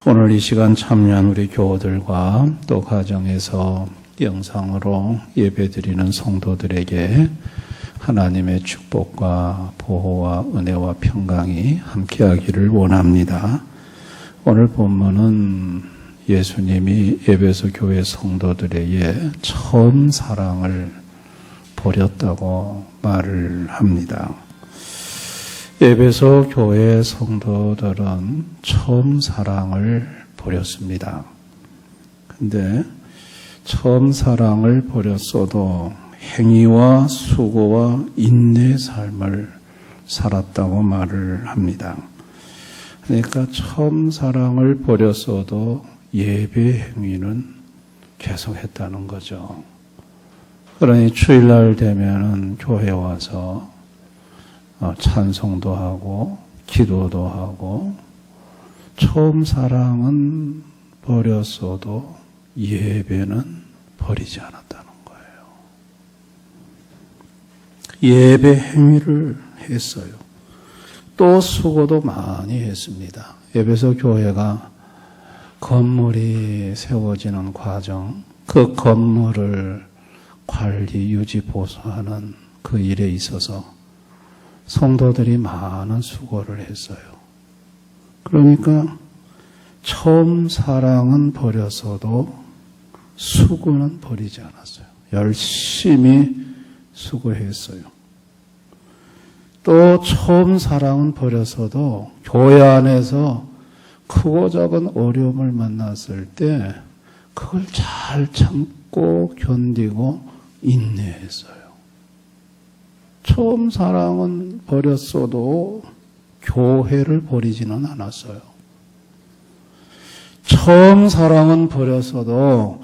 오늘 이 시간 참여한 우리 교우들과 또 가정에서 영상으로 예배드리는 성도들에게 하나님의 축복과 보호와 은혜와 평강이 함께하기를 원합니다. 오늘 본문은 예수님이 에베소 교회 성도들에게 처음 사랑을 버렸다고 말을 합니다. 에베소 교회 성도들은 처음 사랑을 버렸습니다. 근데 처음 사랑을 버렸어도 행위와 수고와 인내의 삶을 살았다고 말을 합니다. 그러니까 처음 사랑을 버렸어도 예배 행위는 계속했다는 거죠. 그러니 주일날 되면은 교회에 와서 찬송도 하고 기도도 하고 처음 사랑은 버렸어도 예배는 버리지 않았다는 거예요. 예배 행위를 했어요. 또 수고도 많이 했습니다. 에베소 교회가 건물이 세워지는 과정, 그 건물을 관리, 유지, 보수하는 그 일에 있어서 성도들이 많은 수고를 했어요. 그러니까 처음 사랑은 버렸어도 수고는 버리지 않았어요. 열심히 수고했어요. 또 처음 사랑은 버렸어도 교회 안에서 크고 작은 어려움을 만났을 때 그걸 잘 참고 견디고 인내했어요. 처음 사랑은 버렸어도 교회를 버리지는 않았어요. 처음 사랑은 버렸어도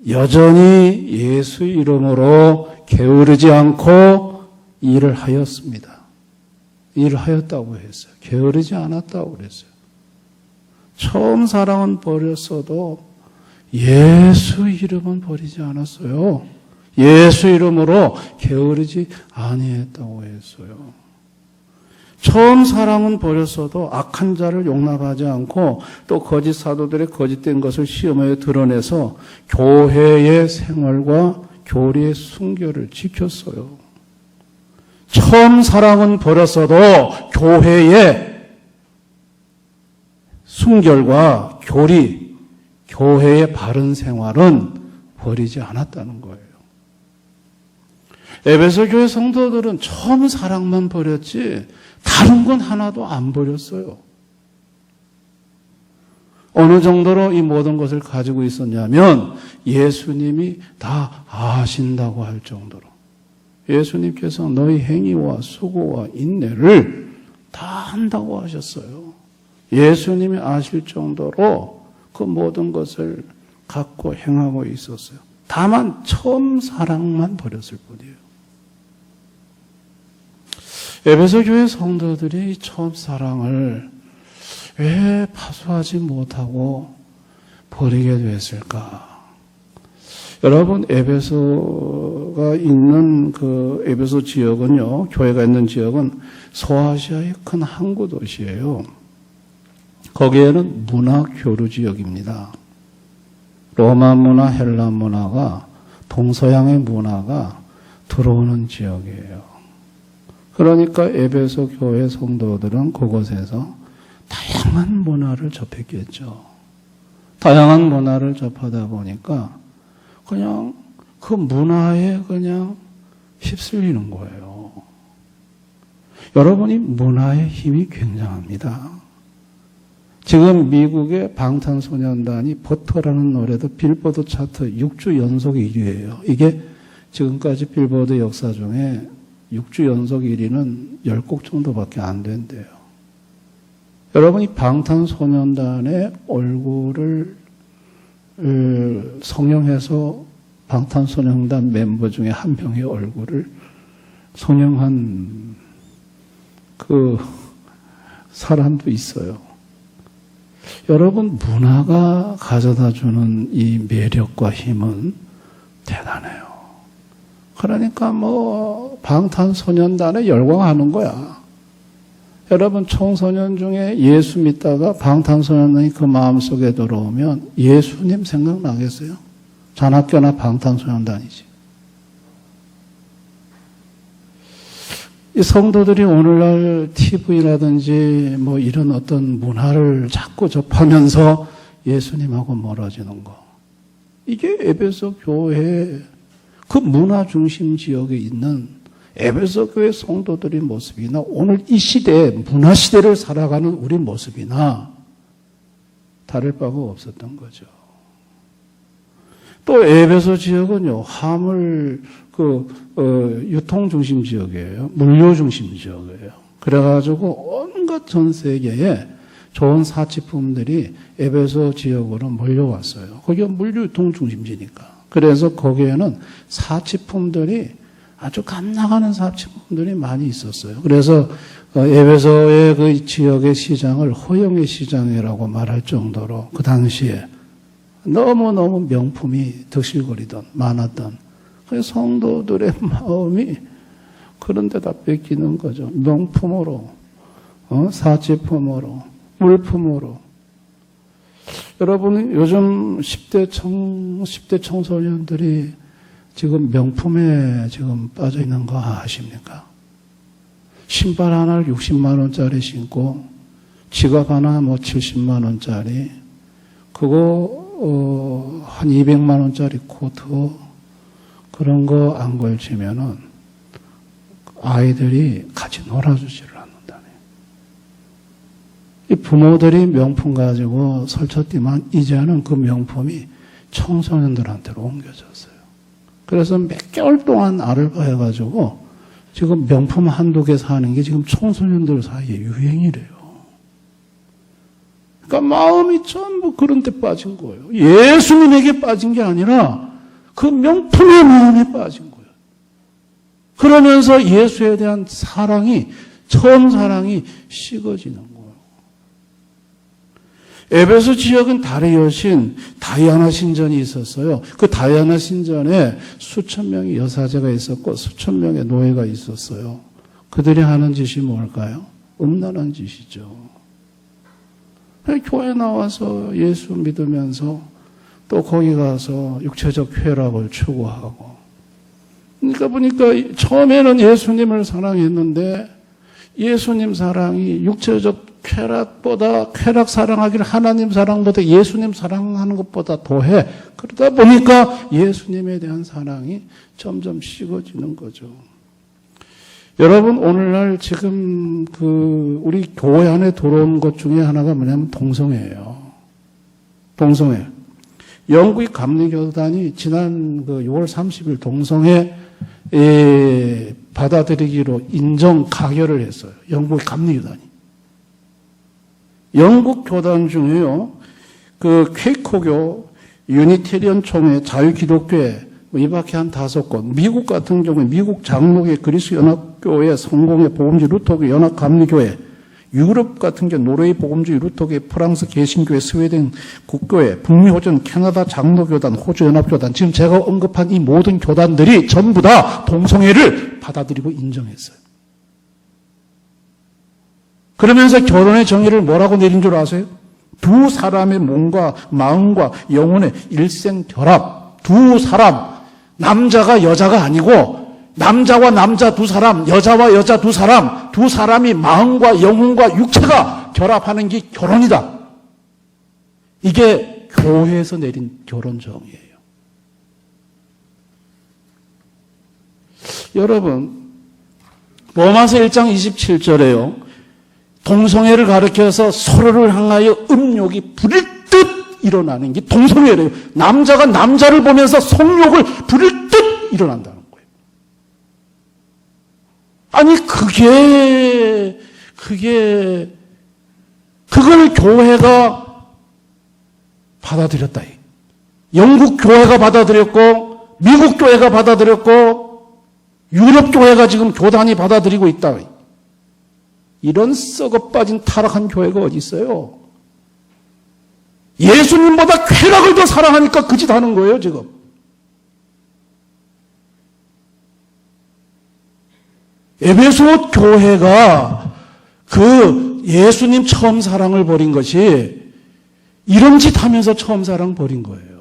여전히 예수 이름으로 게으르지 않고 일을 하였습니다. 일을 하였다고 했어요. 게으르지 않았다고 그랬어요. 처음 사랑은 버렸어도 예수 이름은 버리지 않았어요. 예수 이름으로 게으르지 아니했다고 했어요. 처음 사랑은 버렸어도 악한 자를 용납하지 않고 또 거짓 사도들의 거짓된 것을 시험하여 드러내서 교회의 생활과 교리의 순결을 지켰어요. 처음 사랑은 버렸어도 교회의 순결과 교리, 교회의 바른 생활은 버리지 않았다는 거예요. 에베소 교회 성도들은 처음 사랑만 버렸지 다른 건 하나도 안 버렸어요. 어느 정도로 이 모든 것을 가지고 있었냐면 예수님이 다 아신다고 할 정도로 예수님께서 너희 행위와 수고와 인내를 다 한다고 하셨어요. 예수님이 아실 정도로 그 모든 것을 갖고 행하고 있었어요. 다만 처음 사랑만 버렸을 뿐이에요. 에베소 교회 성도들이 처음 사랑을 왜 파수하지 못하고 버리게 됐을까? 여러분, 에베소가 있는 그 에베소 지역은요, 교회가 있는 지역은 소아시아의 큰 항구 도시예요. 거기에는 문화 교류 지역입니다. 로마 문화, 헬라 문화가 동서양의 문화가 들어오는 지역이에요. 그러니까 에베소 교회 성도들은 그곳에서 다양한 문화를 접했겠죠. 다양한 문화를 접하다 보니까 그냥 그 문화에 그냥 휩쓸리는 거예요. 여러분이 문화의 힘이 굉장합니다. 지금 미국의 방탄소년단이 버터라는 노래도 빌보드 차트 6주 연속 1위예요. 이게 지금까지 빌보드 역사 중에 6주 연속 1위는 10곡 정도밖에 안 된대요. 여러분이 방탄소년단의 얼굴을 성형해서 방탄소년단 멤버 중에 한 명의 얼굴을 성형한 그 사람도 있어요. 여러분, 문화가 가져다주는 이 매력과 힘은 대단해요. 그러니까 뭐 방탄소년단에 열광하는 거야. 여러분 청소년 중에 예수 믿다가 방탄소년단이 그 마음속에 들어오면 예수님 생각나겠어요? 잔학교나 방탄소년단이지. 이 성도들이 오늘날 TV라든지 뭐 이런 어떤 문화를 자꾸 접하면서 예수님하고 멀어지는 거. 이게 에베소 교회 그 문화 중심 지역에 있는 에베소 교회 성도들의 모습이나 오늘 이 시대, 문화 시대를 살아가는 우리 모습이나 다를 바가 없었던 거죠. 또 에베소 지역은요, 화물 유통 중심 지역이에요. 물류 중심 지역이에요. 그래가지고 온갖 전 세계에 좋은 사치품들이 에베소 지역으로 몰려왔어요. 거기가 물류 유통 중심지니까. 그래서 거기에는 사치품들이 아주 값나가는 사치품들이 많이 있었어요. 그래서 에베소의 그 지역의 시장을 허영의 시장이라고 말할 정도로 그 당시에 너무너무 명품이 득실거리던 많았던 그 성도들의 마음이 그런 데다 뺏기는 거죠. 명품으로, 사치품으로, 물품으로. 여러분 요즘 10대 청소년들이 지금 명품에 지금 빠져 있는 거 아십니까? 신발 하나를 60만 원짜리 신고 지갑 하나 뭐 70만 원짜리 그거 한 200만 원짜리 코트 그런 거 안 걸치면은 아이들이 같이 놀아주지를 않는다네. 이 부모들이 명품 가지고 설쳤지만 이제는 그 명품이 청소년들한테로 옮겨졌어요. 그래서 몇 개월 동안 알바해가지고 지금 명품 한두 개 사는 게 지금 청소년들 사이에 유행이래요. 그러니까 마음이 전부 그런 데 빠진 거예요. 예수님에게 빠진 게 아니라 그 명품의 마음에 빠진 거예요. 그러면서 예수에 대한 사랑이, 처음 사랑이 식어지는 거예요. 에베소 지역은 달의 여신 다이아나 신전이 있었어요. 그 다이아나 신전에 수천 명의 여사제가 있었고 수천 명의 노예가 있었어요. 그들이 하는 짓이 뭘까요? 음란한 짓이죠. 교회 나와서 예수 믿으면서 또 거기 가서 육체적 쾌락을 추구하고. 그러니까 보니까 처음에는 예수님을 사랑했는데 예수님 사랑이 육체적 쾌락보다 쾌락 사랑하기를 하나님 사랑보다 예수님 사랑하는 것보다 더해. 그러다 보니까 예수님에 대한 사랑이 점점 식어지는 거죠. 여러분 오늘날 지금 우리 교회 안에 들어온 것 중에 하나가 뭐냐면 동성애예요. 동성애. 영국의 감리교단이 지난 6월 30일 동성애 받아들이기로 인정 가결을 했어요. 영국의 감리교단이. 영국 교단 중에요, 퀘이커교, 유니테리언 총회, 자유기독교회, 이 밖에 한 5곳, 미국 같은 경우에 미국 장로교, 그리스 연합교회, 성공회, 복음주 루터교, 연합감리교회, 유럽 같은 경우 노르웨이 복음주 루터교회, 프랑스 개신교회, 스웨덴 국교회, 북미호전, 캐나다 장로교단, 호주 연합교단, 지금 제가 언급한 이 모든 교단들이 전부 다 동성애를 받아들이고 인정했어요. 그러면서 결혼의 정의를 뭐라고 내린 줄 아세요? 두 사람의 몸과 마음과 영혼의 일생 결합. 두 사람, 남자가 여자가 아니고 남자와 남자 두 사람, 여자와 여자 두 사람, 두 사람이 마음과 영혼과 육체가 결합하는 게 결혼이다. 이게 교회에서 내린 결혼 정의예요. 여러분, 로마서 1장 27절에요. 동성애를 가리켜서 서로를 향하여 음욕이 부릴 듯 일어나는 게 동성애래요. 남자가 남자를 보면서 성욕을 부릴 듯 일어난다는 거예요. 아니 그걸 교회가 받아들였다. 영국 교회가 받아들였고 미국 교회가 받아들였고 유럽 교회가 지금 교단이 받아들이고 있다. 이런 썩어빠진 타락한 교회가 어디 있어요? 예수님보다 쾌락을 더 사랑하니까 그 짓 하는 거예요, 지금. 에베소 교회가 그 예수님 처음 사랑을 버린 것이 이런 짓 하면서 처음 사랑 버린 거예요.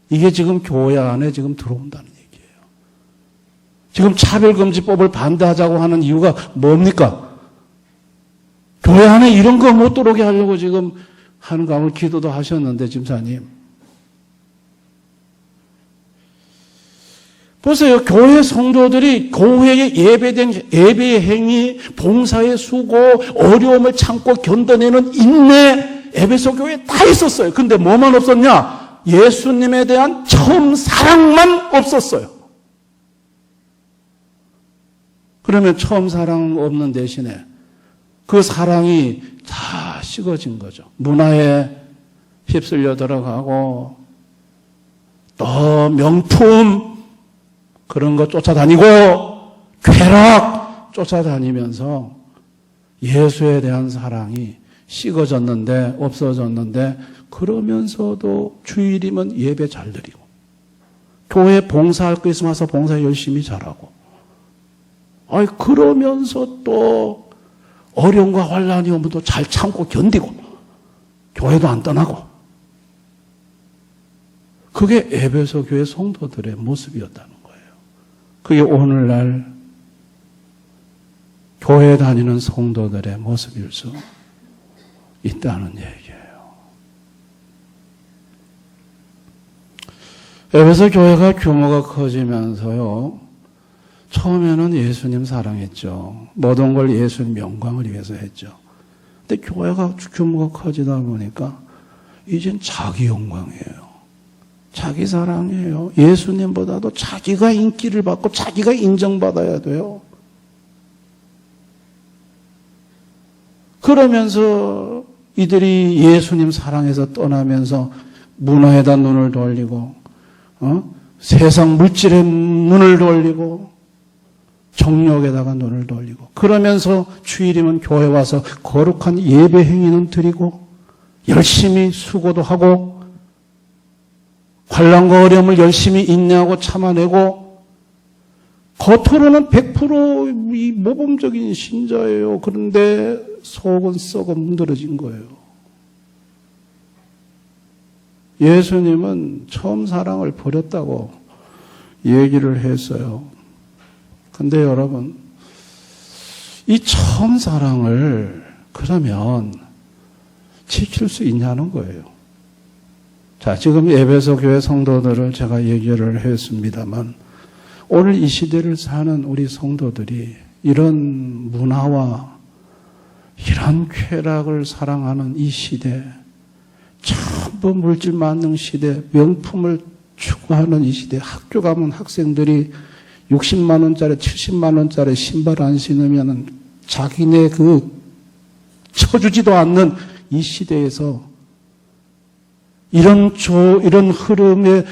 이게 지금 교회 안에 지금 들어온다는 얘기예요. 지금 차별금지법을 반대하자고 하는 이유가 뭡니까? 교회 안에 이런 거 못 들어오게 하려고 지금 하는 거 오늘 기도도 하셨는데 집사님. 보세요. 교회 성도들이 교회의 예배의 행위, 봉사의 수고, 어려움을 참고 견뎌내는 인내, 에베소 교회에 다 있었어요. 근데 뭐만 없었냐? 예수님에 대한 처음 사랑만 없었어요. 그러면 처음 사랑 없는 대신에 그 사랑이 다 식어진 거죠. 문화에 휩쓸려 들어가고 또 명품 그런 거 쫓아다니고 쾌락 쫓아다니면서 예수에 대한 사랑이 식어졌는데 없어졌는데 그러면서도 주일이면 예배 잘 드리고 교회 봉사할 거 있으면 와서 봉사 열심히 잘하고 그러면서 또 어려움과 환란이 오면 또 잘 참고 견디고 교회도 안 떠나고 그게 에베소 교회 성도들의 모습이었다는 거예요. 그게 오늘날 교회 다니는 성도들의 모습일 수 있다는 얘기예요. 에베소 교회가 규모가 커지면서요. 처음에는 예수님 사랑했죠. 모든 걸 예수님 영광을 위해서 했죠. 근데 교회가 규모가 커지다 보니까 이젠 자기 영광이에요. 자기 사랑이에요. 예수님보다도 자기가 인기를 받고 자기가 인정받아야 돼요. 그러면서 이들이 예수님 사랑에서 떠나면서 문화에다 눈을 돌리고 세상 물질에 눈을 돌리고 정욕에다가 눈을 돌리고 그러면서 주일이면 교회 와서 거룩한 예배 행위는 드리고 열심히 수고도 하고 환난과 어려움을 열심히 인내하고 참아내고 겉으로는 100% 이 모범적인 신자예요. 그런데 속은 썩어 문드러진 거예요. 예수님은 처음 사랑을 버렸다고 얘기를 했어요. 근데 여러분, 이 처음 사랑을 그러면 지킬 수 있냐는 거예요. 자, 지금 에베소 교회 성도들을 제가 얘기를 했습니다만 오늘 이 시대를 사는 우리 성도들이 이런 문화와 이런 쾌락을 사랑하는 이 시대, 전부 물질 만능 시대, 명품을 추구하는 이 시대, 학교 가면 학생들이 60만 원짜리, 70만 원짜리 신발 안 신으면 자기네 쳐주지도 않는 이 시대에서 이런 흐름의,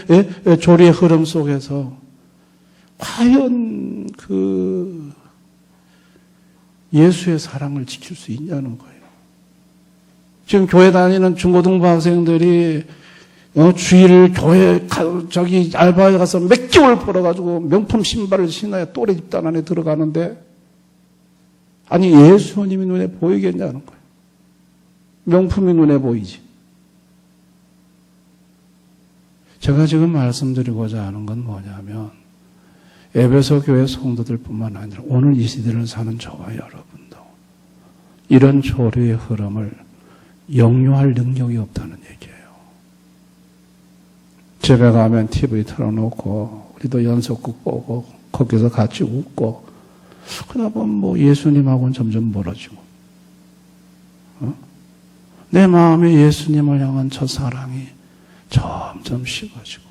조리의 흐름 속에서 과연 예수의 사랑을 지킬 수 있냐는 거예요. 지금 교회 다니는 중고등부 학생들이 주일 교회 알바에 가서 몇 개월 벌어가지고 명품 신발을 신어야 또래 집단 안에 들어가는데 아니 예수님이 눈에 보이겠냐는 거예요. 명품이 눈에 보이지. 제가 지금 말씀드리고자 하는 건 뭐냐면 에베소 교회 성도들뿐만 아니라 오늘 이 시대를 사는 저와 여러분도 이런 조류의 흐름을 역류할 능력이 없다는 얘기예요. 집에 가면 TV 틀어놓고 우리도 연속극 보고 거기서 같이 웃고 그러다 보면 예수님하고는 점점 멀어지고 내 마음에 예수님을 향한 저 사랑이 점점 식어지고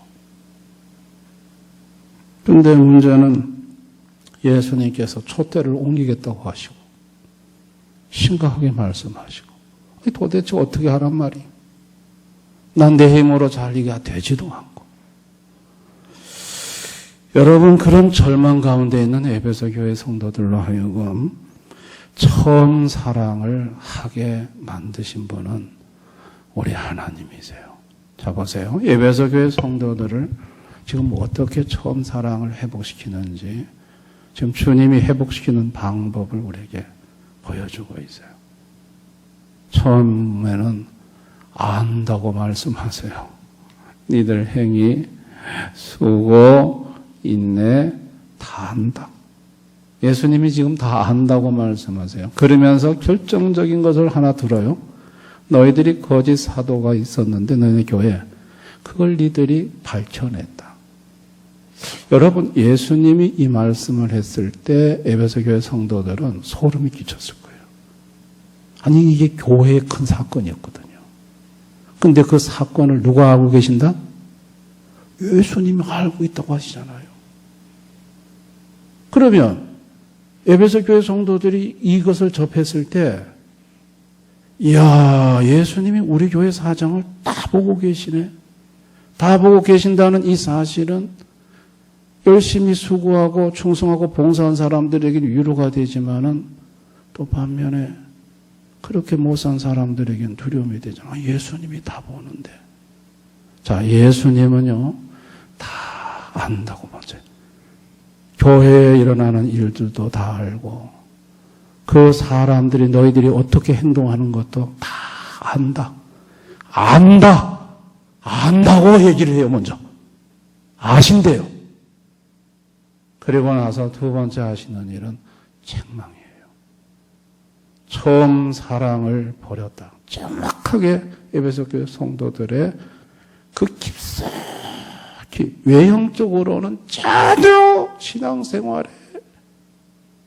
그런데 문제는 예수님께서 촛대를 옮기겠다고 하시고 심각하게 말씀하시고 도대체 어떻게 하란 말이에요? 난 내 힘으로 잘 이게 되지도 않고 여러분 그런 절망 가운데 있는 에베소 교회 성도들로 하여금 처음 사랑을 하게 만드신 분은 우리 하나님이세요. 자 보세요. 에베소 교회 성도들을 지금 어떻게 처음 사랑을 회복시키는지 지금 주님이 회복시키는 방법을 우리에게 보여주고 있어요. 처음에는 안다고 말씀하세요. 니들 행위, 수고, 인내 다 안다. 예수님이 지금 다 안다고 말씀하세요. 그러면서 결정적인 것을 하나 들어요. 너희들이 거짓 사도가 있었는데 너희 교회 그걸 니들이 밝혀냈다. 여러분, 예수님이 이 말씀을 했을 때 에베소 교회 성도들은 소름이 끼쳤을 거예요. 아니, 이게 교회의 큰 사건이었거든요. 근데 그 사건을 누가 알고 계신다? 예수님이 알고 있다고 하시잖아요. 그러면 에베소 교회 성도들이 이것을 접했을 때, 이야, 예수님이 우리 교회 사정을 다 보고 계시네. 다 보고 계신다는 이 사실은 열심히 수고하고 충성하고 봉사한 사람들에게 위로가 되지만은 또 반면에 그렇게 못 산 사람들에게는 두려움이 되잖아. 예수님이 다 보는데. 자, 예수님은요, 다 안다고 맞아요. 교회에 일어나는 일들도 다 알고, 그 사람들이 너희들이 어떻게 행동하는 것도 다 안다. 안다. 안다고 얘기를 해요, 먼저. 아신대요. 그리고 나서 두 번째 하시는 일은 책망이에요. 처음 사랑을 버렸다. 정확하게 에베소 교회 성도들의 그 깊숙이 외형적으로는 전혀 신앙생활에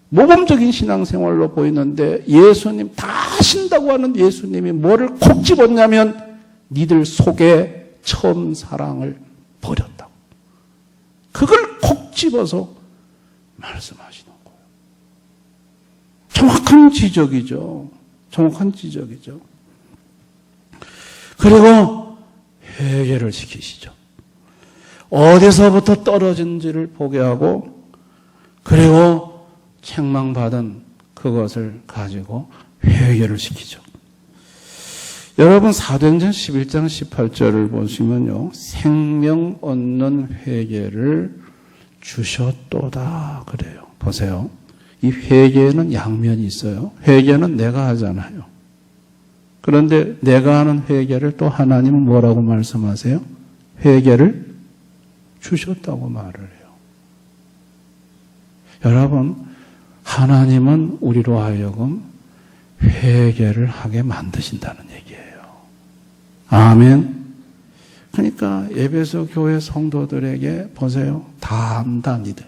모범적인 신앙생활로 보이는데 예수님 다 하신다고 하는 예수님이 뭐를 콕 집었냐면 니들 속에 처음 사랑을 버렸다. 그걸 콕 집어서 말씀하시는 거예요. 정확한 지적이죠. 정확한 지적이죠. 그리고 회개를 시키시죠. 어디서부터 떨어진지를 보게 하고, 그리고 책망받은 그것을 가지고 회개를 시키죠. 여러분, 사도행전 11장 18절을 보시면요, 생명 얻는 회개를 주셨도다 그래요. 보세요. 이 회개에는 양면이 있어요. 회개는 내가 하잖아요. 그런데 내가 하는 회개를 또 하나님은 뭐라고 말씀하세요? 회개를 주셨다고 말을 해요. 여러분, 하나님은 우리로 하여금 회개를 하게 만드신다는 얘기예요. 아멘. 그러니까 에베소 교회 성도들에게 보세요. 다 안다, 니들.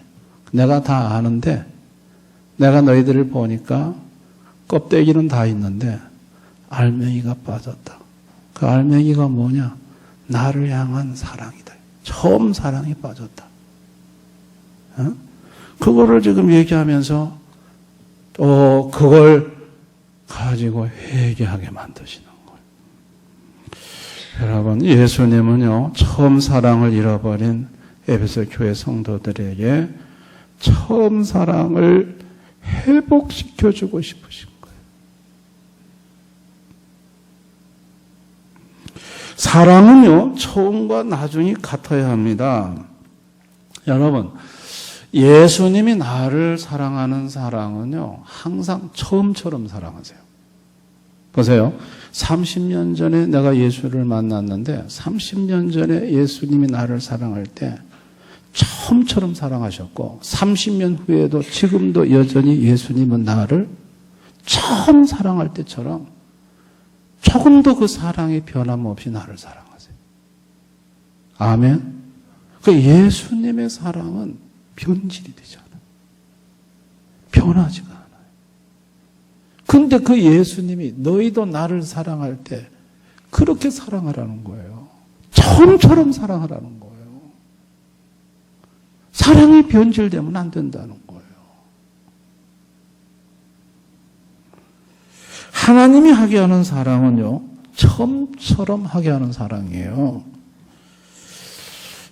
내가 다 아는데 내가 너희들을 보니까 껍데기는 다 있는데 알맹이가 빠졌다. 그 알맹이가 뭐냐? 나를 향한 사랑이다. 처음 사랑이 빠졌다. 어? 그거를 지금 얘기하면서 또 그걸 가지고 회개하게 만드시는 거예요. 여러분, 예수님은요, 처음 사랑을 잃어버린 에베소 교회 성도들에게 처음 사랑을 회복시켜주고 싶으신 거예요. 사랑은요, 처음과 나중이 같아야 합니다. 여러분, 예수님이 나를 사랑하는 사랑은요, 항상 처음처럼 사랑하세요. 보세요. 30년 전에 내가 예수를 만났는데 30년 전에 예수님이 나를 사랑할 때 처음처럼 사랑하셨고 30년 후에도 지금도 여전히 예수님은 나를 처음 사랑할 때처럼 조금도 그 사랑이 변함없이 나를 사랑하세요. 아멘. 그 예수님의 사랑은 변질이 되지 않아요. 변하지가 않아요. 근데 그 예수님이 너희도 나를 사랑할 때 그렇게 사랑하라는 거예요. 처음처럼 사랑하라는 거예요. 사랑이 변질되면 안 된다는 거예요. 하나님이 하게 하는 사랑은요, 처음처럼 하게 하는 사랑이에요.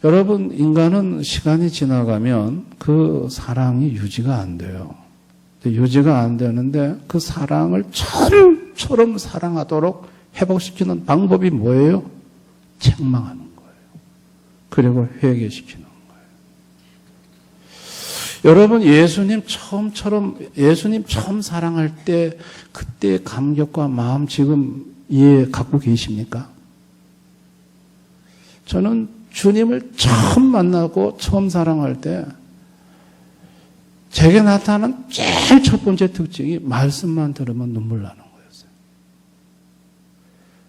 여러분, 인간은 시간이 지나가면 그 사랑이 유지가 안 돼요. 유지가 안 되는데 그 사랑을 처음처럼 사랑하도록 회복시키는 방법이 뭐예요? 책망하는 거예요. 그리고 회개시키는 거예요. 여러분, 예수님 처음 사랑할 때 그때의 감격과 마음 지금 이해 갖고 계십니까? 저는 주님을 처음 만나고 처음 사랑할 때 제게 나타나는 제일 첫 번째 특징이 말씀만 들으면 눈물 나는 거였어요.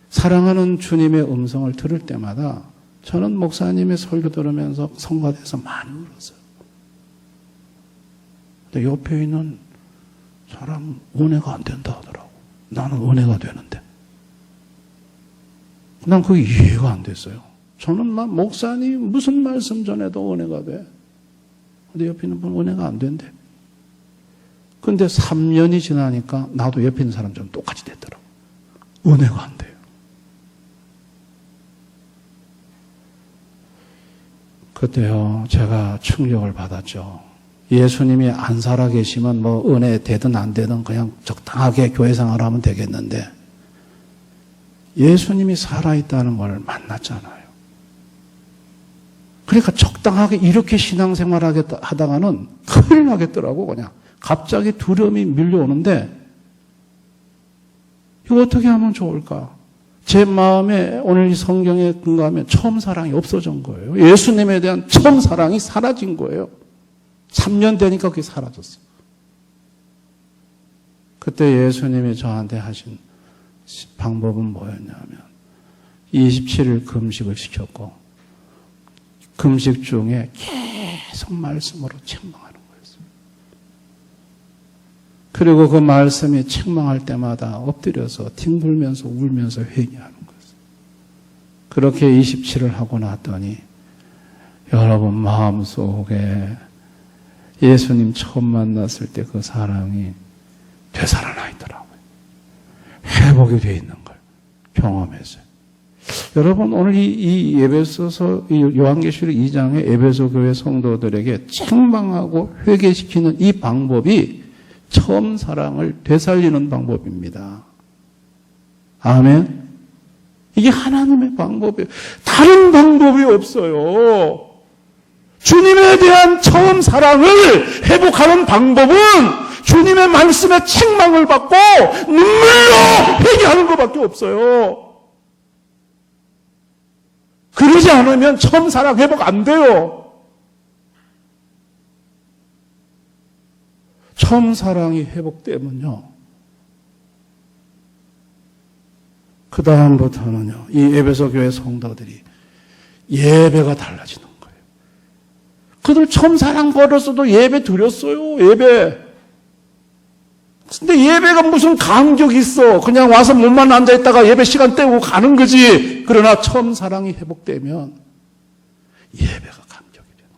사랑하는 주님의 음성을 들을 때마다 저는 목사님의 설교 들으면서 성가대에서 많이 울었어요. 근데 옆에 있는 사람 은혜가 안 된다 하더라고. 나는 은혜가 되는데. 난 그게 이해가 안 됐어요. 저는 막 목사님 무슨 말씀 전해도 은혜가 돼. 근데 옆에 있는 분 은혜가 안 된대. 근데 3년이 지나니까 나도 옆에 있는 사람처럼 똑같이 됐더라고. 은혜가 안 돼요. 그때요, 제가 충격을 받았죠. 예수님이 안 살아계시면 뭐 은혜 되든 안 되든 그냥 적당하게 교회 생활을 하면 되겠는데 예수님이 살아있다는 걸 만났잖아요. 그러니까 적당하게 이렇게 신앙생활 하다가는 큰일 나겠더라고. 그냥 갑자기 두려움이 밀려오는데 이거 어떻게 하면 좋을까? 제 마음에 오늘 이 성경에 근거하면 처음 사랑이 없어진 거예요. 예수님에 대한 처음 사랑이 사라진 거예요. 3년 되니까 그게 사라졌어요. 그때 예수님이 저한테 하신 방법은 뭐였냐면 27일 금식을 시켰고 금식 중에 계속 말씀으로 책망하는 거였어요. 그리고 그 말씀이 책망할 때마다 엎드려서 뒹굴면서 울면서 회개하는 거였어요. 그렇게 27을 하고 났더니 여러분 마음속에 예수님 처음 만났을 때 그 사랑이 되살아나 있더라고요. 회복이 되어 있는 걸 경험했어요. 여러분 오늘 이 에베소서 요한계시록 2장의 에베소 교회 성도들에게 책망하고 회개시키는 이 방법이 처음 사랑을 되살리는 방법입니다. 아멘. 이게 하나님의 방법이에요. 다른 방법이 없어요. 주님에 대한 처음 사랑을 회복하는 방법은 주님의 말씀에 책망을 받고 눈물로 회개하는 것밖에 없어요. 그러지 않으면 처음 사랑 회복 안 돼요. 처음 사랑이 회복되면요. 그 다음부터는요. 이 에베소 교회 성도들이 예배가 달라지는 거예요. 그들 처음 사랑 걸었어도 예배 드렸어요. 예배. 근데 예배가 무슨 감격이 있어. 그냥 와서 몸만 앉아있다가 예배 시간 때우고 가는 거지. 그러나 처음 사랑이 회복되면 예배가 감격이 되는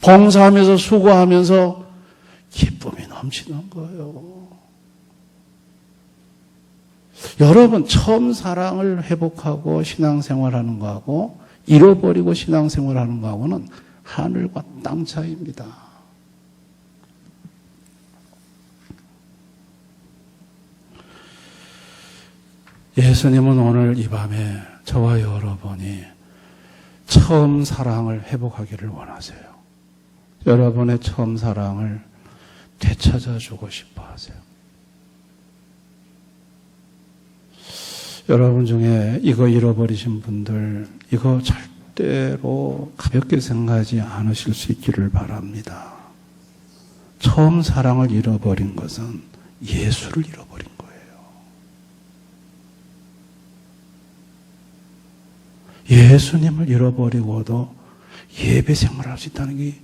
거예요. 봉사하면서 수고하면서 기쁨이 넘치는 거예요. 여러분 처음 사랑을 회복하고 신앙생활하는 거하고 잃어버리고 신앙생활하는 거하고는 하늘과 땅 차이입니다. 예수님은 오늘 이 밤에 저와 여러분이 처음 사랑을 회복하기를 원하세요. 여러분의 처음 사랑을 되찾아주고 싶어 하세요. 여러분 중에 이거 잃어버리신 분들, 이거 절대로 가볍게 생각하지 않으실 수 있기를 바랍니다. 처음 사랑을 잃어버린 것은 예수를 잃어버린 거예요. 예수님을 잃어버리고도 예배 생활을 할 수 있다는 게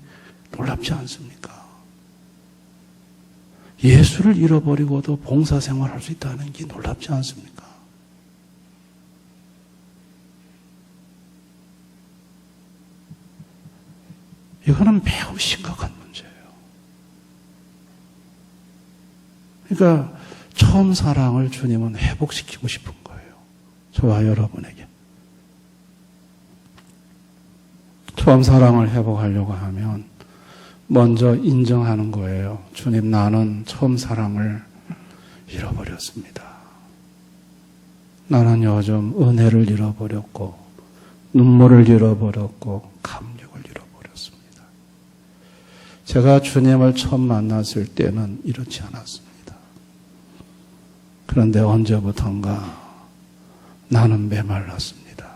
놀랍지 않습니까? 예수를 잃어버리고도 봉사 생활을 할 수 있다는 게 놀랍지 않습니까? 이거는 매우 심각한 문제예요. 그러니까 처음 사랑을 주님은 회복시키고 싶은 거예요. 저와 여러분에게. 처음 사랑을 회복하려고 하면 먼저 인정하는 거예요. 주님, 나는 처음 사랑을 잃어버렸습니다. 나는 요즘 은혜를 잃어버렸고 눈물을 잃어버렸고 감격을 잃어버렸습니다. 제가 주님을 처음 만났을 때는 이렇지 않았습니다. 그런데 언제부턴가 나는 메말랐습니다.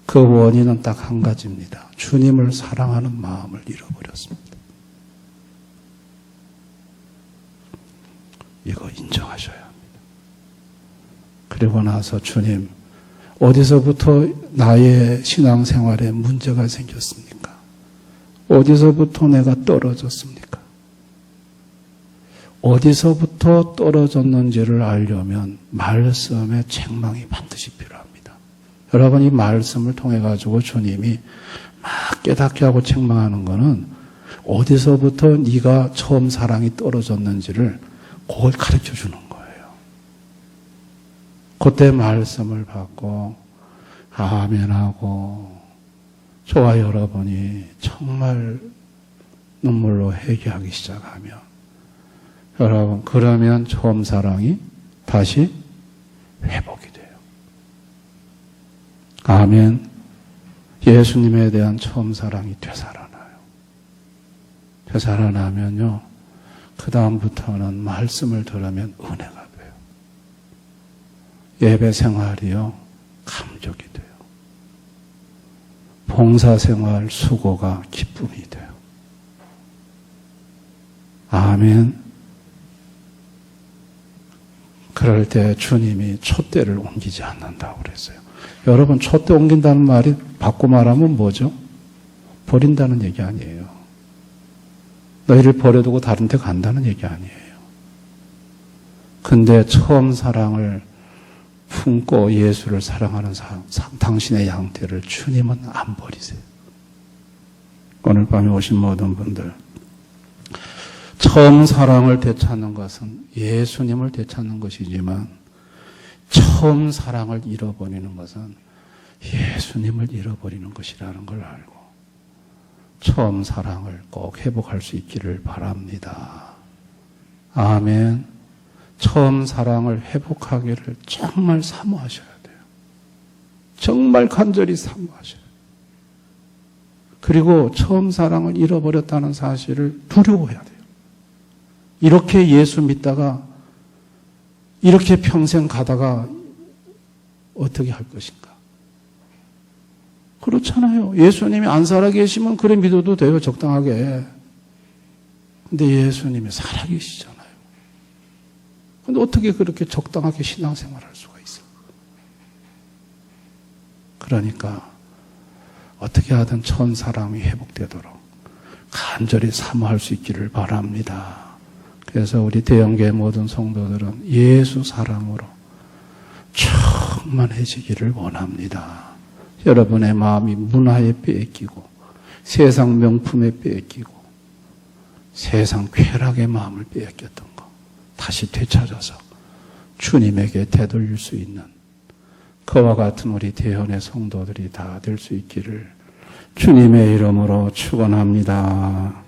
그 원인은 딱 한 가지입니다. 주님을 사랑하는 마음을 잃어버렸습니다. 이거 인정하셔야 합니다. 그리고 나서 주님, 어디서부터 나의 신앙생활에 문제가 생겼습니까? 어디서부터 내가 떨어졌습니까? 어디서부터 떨어졌는지를 알려면 말씀의 책망이 반드시 필요합니다. 여러분, 이 말씀을 통해 가지고 주님이 막 깨닫게 하고 책망하는 거는 어디서부터 네가 처음 사랑이 떨어졌는지를 그걸 가르쳐 주는 거예요. 그때 말씀을 받고 아멘하고 저와 여러분이 정말 눈물로 회개하기 시작하면 여러분, 그러면 처음 사랑이 다시 회복이 돼요. 아멘. 예수님에 대한 처음 사랑이 되살아나요. 되살아나면요, 그 다음부터는 말씀을 들으면 은혜가 돼요. 예배 생활이요, 감격이 돼요. 봉사생활 수고가 기쁨이 돼요. 아멘. 그럴 때 주님이 촛대를 옮기지 않는다고 그랬어요. 여러분, 촛대 옮긴다는 말이 바꿔 말하면 뭐죠? 버린다는 얘기 아니에요. 너희를 버려두고 다른 데 간다는 얘기 아니에요. 근데 처음 사랑을 품고 예수를 사랑하는 당신의 양태를 주님은 안 버리세요. 오늘 밤에 오신 모든 분들, 처음 사랑을 되찾는 것은 예수님을 되찾는 것이지만 처음 사랑을 잃어버리는 것은 예수님을 잃어버리는 것이라는 걸 알고 처음 사랑을 꼭 회복할 수 있기를 바랍니다. 아멘. 처음 사랑을 회복하기를 정말 사모하셔야 돼요. 정말 간절히 사모하셔야 돼요. 그리고 처음 사랑을 잃어버렸다는 사실을 두려워해야 돼요. 이렇게 예수 믿다가 이렇게 평생 가다가 어떻게 할 것인가? 그렇잖아요. 예수님이 안 살아계시면 그래 믿어도 돼요. 적당하게. 근데 예수님이 살아계시잖아요. 근데 어떻게 그렇게 적당하게 신앙생활할 수가 있어요? 그러니까 어떻게 하든 처음 사랑이 회복되도록 간절히 사모할 수 있기를 바랍니다. 그래서 우리 대형교회 모든 성도들은 예수 사랑으로 충만해지기를 원합니다. 여러분의 마음이 문화에 빼앗기고 세상 명품에 빼앗기고 세상 쾌락의 마음을 빼앗겼던 거 다시 되찾아서 주님에게 되돌릴 수 있는 그와 같은 우리 대현의 성도들이 다 될 수 있기를 주님의 이름으로 축원합니다.